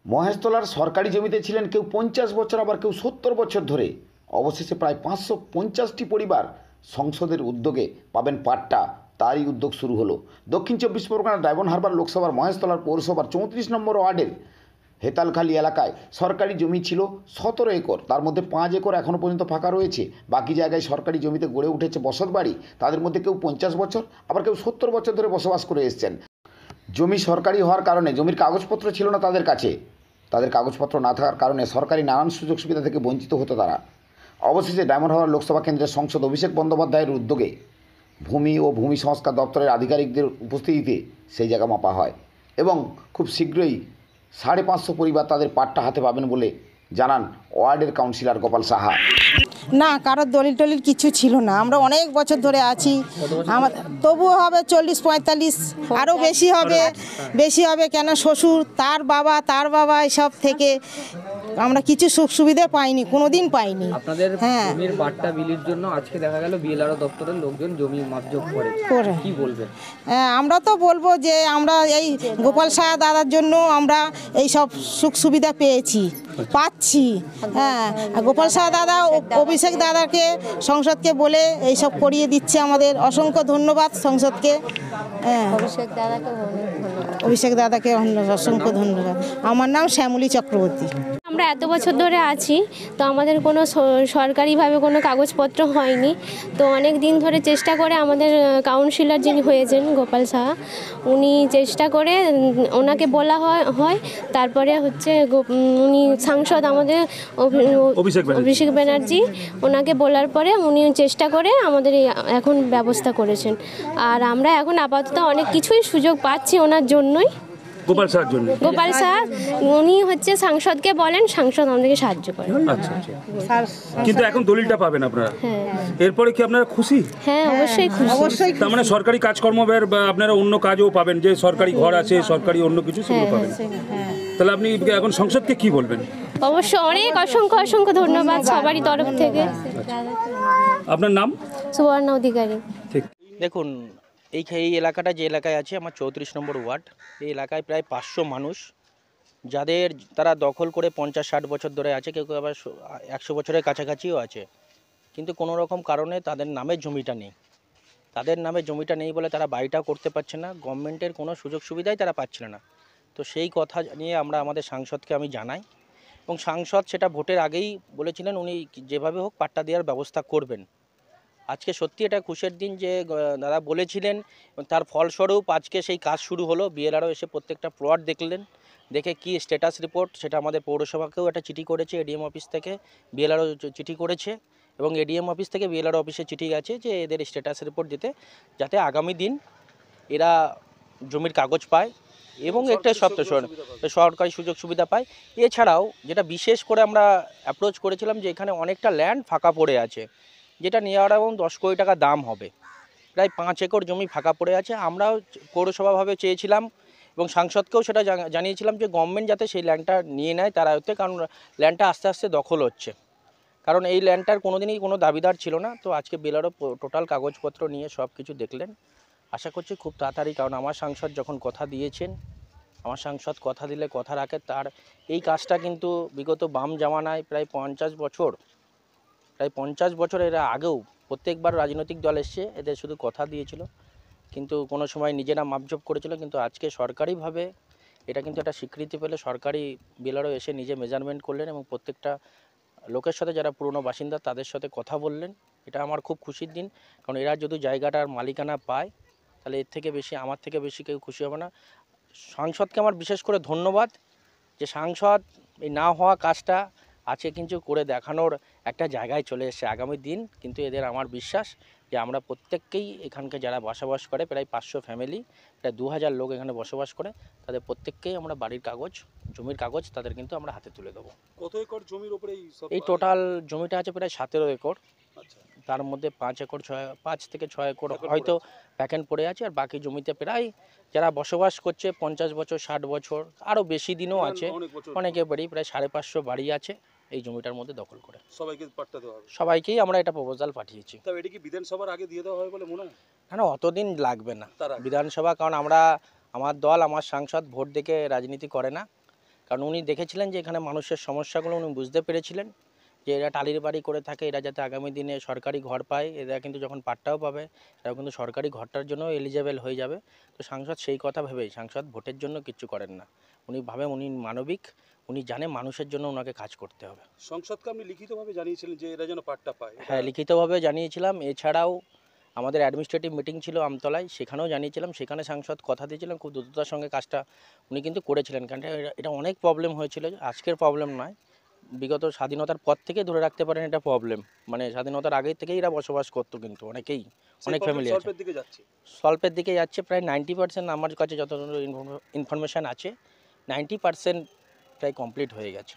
মহেশতলার সরকারি জমিতে ছিলেন কেউ 50 বছর, আবার কেউ 70 বছর ধরে। অবশেষে প্রায় 550টি পরিবার সংসদের উদ্যোগে পাবেন পাট্টা। তারই উদ্যোগ শুরু হলো দক্ষিণ 24 পরগনার ডায়মন্ড হারবার লোকসভার মহেশতলার পৌরসভার 34 নম্বর ওয়ার্ডের হেতালখালি এলাকায় সরকারি জমি ছিল 17 একর। তার মধ্যে 5 একর এখনও পর্যন্ত ফাঁকা রয়েছে। বাকি জায়গায় সরকারি জমিতে গড়ে উঠেছে বসত বাড়ি। তাদের মধ্যে কেউ 50 বছর, আবার কেউ 70 বছর ধরে বসবাস করে এসছেন। জমি সরকারি হওয়ার কারণে জমির কাগজপত্র ছিল না তাদের কাছে। তাদের কাগজপত্র না থাকার কারণে সরকারি নানান সুযোগ সুবিধা থেকে বঞ্চিত হতো তারা। অবশেষে ডায়মন্ড হারবার লোকসভা কেন্দ্রের সাংসদ অভিষেক বন্দ্যোপাধ্যায়ের উদ্যোগে ভূমি ও ভূমি সংস্কার দপ্তরের আধিকারিকদের উপস্থিতিতে সেই জায়গা মাপা হয় এবং খুব শীঘ্রই 550 পরিবার তাদের পাট্টা হাতে পাবেন বলে জানান ওয়ার্ডের কাউন্সিলর গোপাল সাহা। না, কারোর দলিল টলিল কিছু ছিল না। আমরা অনেক বছর ধরে আছি। আমার তবুও হবে 40-45, আরও বেশি হবে কেন শ্বশুর তার বাবা এসব থেকে আমরা কিছু সুখ সুবিধা পাইনি, কোনোদিন পাইনি। আপনাদের জমির বাট্টা বিলির জন্য আজকে দেখা গেল বিএলআরও দপ্তরের লোকজন জমি মাপজোক করে কি বলবেন? আমরা তো বলবো যে আমরা এই গোপাল সাহা দাদার জন্য আমরা এই সব সুখ সুবিধা পাচ্ছি। হ্যাঁ, গোপাল সাহা দাদা অভিষেক দাদাকে সংসদকে বলে এইসব করিয়ে দিচ্ছে। আমাদের অসংখ্য ধন্যবাদ সংসদকে। হ্যাঁ, অভিষেক দাদাকে অসংখ্য ধন্যবাদ। আমার নাম শ্যামলী চক্রবর্তী। আমরা এত বছর ধরে আছি, তো আমাদের কোনো সরকারিভাবে কোনো কাগজপত্র হয়নি। তো অনেক দিন ধরে চেষ্টা করে আমাদের কাউন্সিলর যিনি হয়েছেন গোপাল সাহা, উনি চেষ্টা করে ওনাকে বলা হয়। তারপরে হচ্ছে উনি সাংসদ আমাদের অভিষেক ব্যানার্জি, ওনাকে বলার পরে উনি চেষ্টা করে আমাদের এখন ব্যবস্থা করেছেন। আর আমরা এখন আপাতত অনেক কিছুই সুযোগ পাচ্ছি ওনার জন্যই। গোপাল সাহা উনি হচ্ছে সাংসদকে বলেন, সাংসদ আমাদেরকে সাহায্য করেন। আচ্ছা, কিন্তু এখন দলিলটা পাবেন আপনারা। এরপরে কি আপনারা খুশি? হ্যাঁ, অবশ্যই খুশি। তার মানে সরকারি কাজকর্ম বা আপনারা অন্য কাজও পাবেন, যে সরকারি ঘর আছে, সরকারি অন্য কিছু সেগুলো পাবেন। তাহলে আপনি এখন সংসদকে কি বলবেন? অবশ্যই অসংখ্য ধন্যবাদ সবারই তরফ থেকে। আপনার নাম? সুবর্ণা অধিকারী। ঠিক। দেখুন, এই এলাকাটা যে এলাকায় আছে আমার 34 নম্বর ওয়ার্ড, এই এলাকায় প্রায় 500 মানুষ যাদের তারা দখল করে 50-60 বছর ধরে আছে, কেউ আবার 100 বছরের কাছাকাছিও আছে, কিন্তু কোনো রকম কারণে তাদের নামে জমিটা নেই বলে তারা বাড়িটাও করতে পারছে না। গভর্নমেন্টের কোনো সুযোগ সুবিধাই তারা পাচ্ছিল না। তো সেই কথা নিয়ে আমরা আমাদের সাংসদকে আমি জানাই, এবং সাংসদ সেটা ভোটের আগেই বলেছিলেন উনি যেভাবে হোক পাট্টা দেওয়ার ব্যবস্থা করবেন। আজকে সত্যি এটা খুশির দিন যে দাদা বলেছিলেন, তার ফলস্বরূপ আজকে সেই কাজ শুরু হলো। বিএলআরও এসে প্রত্যেকটা প্লট দেখে কি স্ট্যাটাস রিপোর্ট, সেটা আমাদের পৌরসভাকেও একটা চিঠি করেছে, এডিএম অফিস থেকে বিএলআরও চিঠি করেছে, এবং এডিএম অফিস থেকে বিএলআরও অফিসে চিঠি গেছে যে এদের স্ট্যাটাস রিপোর্ট দিতে, যাতে আগামী দিন এরা জমির কাগজ পায় এবং একটা সরকারি সুযোগ সুবিধা পায়। এছাড়াও যেটা বিশেষ করে আমরা অ্যাপ্রোচ করেছিলাম যে এখানে অনেকটা ল্যান্ড ফাঁকা পড়ে আছে, যেটা নিয়ে অ্যারাউন্ড 10 কোটি টাকা দাম হবে। প্রায় 5 একর জমি ফাঁকা পড়ে আছে। আমরাও পৌরসভাভাবে চেয়েছিলাম এবং সাংসদকেও সেটা জানিয়েছিলাম যে গভর্নমেন্ট যাতে সেই ল্যান্ডটা নিয়ে নেয় তার আয়ত্তে, কারণ ল্যান্ডটা আস্তে আস্তে দখল হচ্ছে। কারণ এই ল্যান্ডটার কোনোদিনই কোনো দাবিদার ছিল না। তো আজকে বিএলআরও টোটাল কাগজপত্র নিয়ে সব কিছু দেখলেন। আশা করছি খুব তাড়াতাড়ি, কারণ আমার সাংসদ যখন কথা দিয়েছেন, আমার সাংসদ কথা দিলে কথা রাখে। তার এই কাজটা কিন্তু বিগত বাম জামানায় প্রায় 50 বছর এর আগেও প্রত্যেকবার রাজনৈতিক দল এসে এদের শুধু কথা দিয়েছিল, কিন্তু কোনো সময় নিজেরা মাপজোপ করেছিল। কিন্তু আজকে সরকারিভাবে এটা কিন্তু একটা স্বীকৃতি পেলে সরকারি বিএলআরও এসে নিজে মেজারমেন্ট করলেন এবং প্রত্যেকটা লোকের সাথে যারা পুরনো বাসিন্দা তাদের সাথে কথা বললেন। এটা আমার খুব খুশির দিন, কারণ এরা যদি জায়গাটার মালিকানা পায় তাহলে এর থেকে বেশি, আমার থেকে বেশি কেউ খুশি হবে না। সাংসদকে আমার বিশেষ করে ধন্যবাদ যে সাংসদ এই না হওয়া কাজটা আছে কিন্তু করে দেখানোর একটা জায়গায় চলে এসেছে। আগামী দিন কিন্তু এদের আমার বিশ্বাস যে আমরা প্রত্যেককেই এখানকে যারা বসবাস করে, প্রায় 500 ফ্যামিলি, প্রায় 2000 লোক এখানে বসবাস করে, তাদের প্রত্যেককেই আমরা বাড়ির কাগজ, জমির কাগজ তাদের কিন্তু আমরা হাতে তুলে দেবো। কত একর জমির উপরে এই টোটাল জমিটা আছে প্রায় 17 একর। তার মধ্যে 5 থেকে 6 একর হয়তো প্যাকেন্ট পড়ে আছে, আর বাকি জমিতে প্রায় যারা বসবাস করছে 50 বছর, 60 বছর, আরও বেশি দিনও আছে, অনেকে বাড়ি প্রায় 550 বাড়ি আছে এই জমিটার মধ্যে দখল করে। সবাইকেই আমরা এটা প্রপোজাল পাঠিয়েছি। এটা কি বিধানসভার আগে দিয়ে দেওয়া হয় বলে মনে হয়? না, অতদিন লাগবে না বিধানসভা, কারণ আমার দল, আমার সাংসদ ভোট দেখে রাজনীতি করে না। কারণ উনি দেখেছিলেন যে এখানে মানুষের সমস্যাগুলো উনি বুঝতে পেরেছিলেন, যে এরা টালির বাড়ি করে থাকে, এরা যাতে আগামী দিনে সরকারি ঘর পায়, এরা কিন্তু যখন পাট্টাও পাবে এরা কিন্তু সরকারি ঘরটার জন্য এলিজেবল হয়ে যাবে। তো সাংসদ সেই কথা ভেবেই, সাংসদ ভোটের জন্য কিচ্ছু করেন না, উনি ভাবেন উনি মানবিক, উনি জানে মানুষের জন্য ওনাকে কাজ করতে হবে। সংসদকে আপনি লিখিতভাবে জানিয়েছিলেন যে এরা যেন পাট্টা পায়? হ্যাঁ, লিখিতভাবে জানিয়েছিলাম। এছাড়াও আমাদের অ্যাডমিনিস্ট্রেটিভ মিটিং ছিল আমতলায়, সেখানেও জানিয়েছিলাম। সেখানে সাংসদ কথা দিয়েছিলেন খুব দ্রুততার সঙ্গে কাজটা উনি কিন্তু করেছিলেন, কারণ এটা অনেক প্রবলেম হয়েছিল, আজকের প্রবলেম নয়, বিগত স্বাধীনতার পর থেকে ধরে রাখতে পারেন এটা প্রবলেম, মানে স্বাধীনতার আগে থেকেই এরা বসবাস করতো, কিন্তু অনেকেই অনেক ফ্যামিলি আছে সলভের দিকে যাচ্ছে। সলভের দিকে যাচ্ছে। প্রায় 90% আমার কাছে যত ইনফরমেশান আছে 90% প্রায় কমপ্লিট হয়ে গেছে।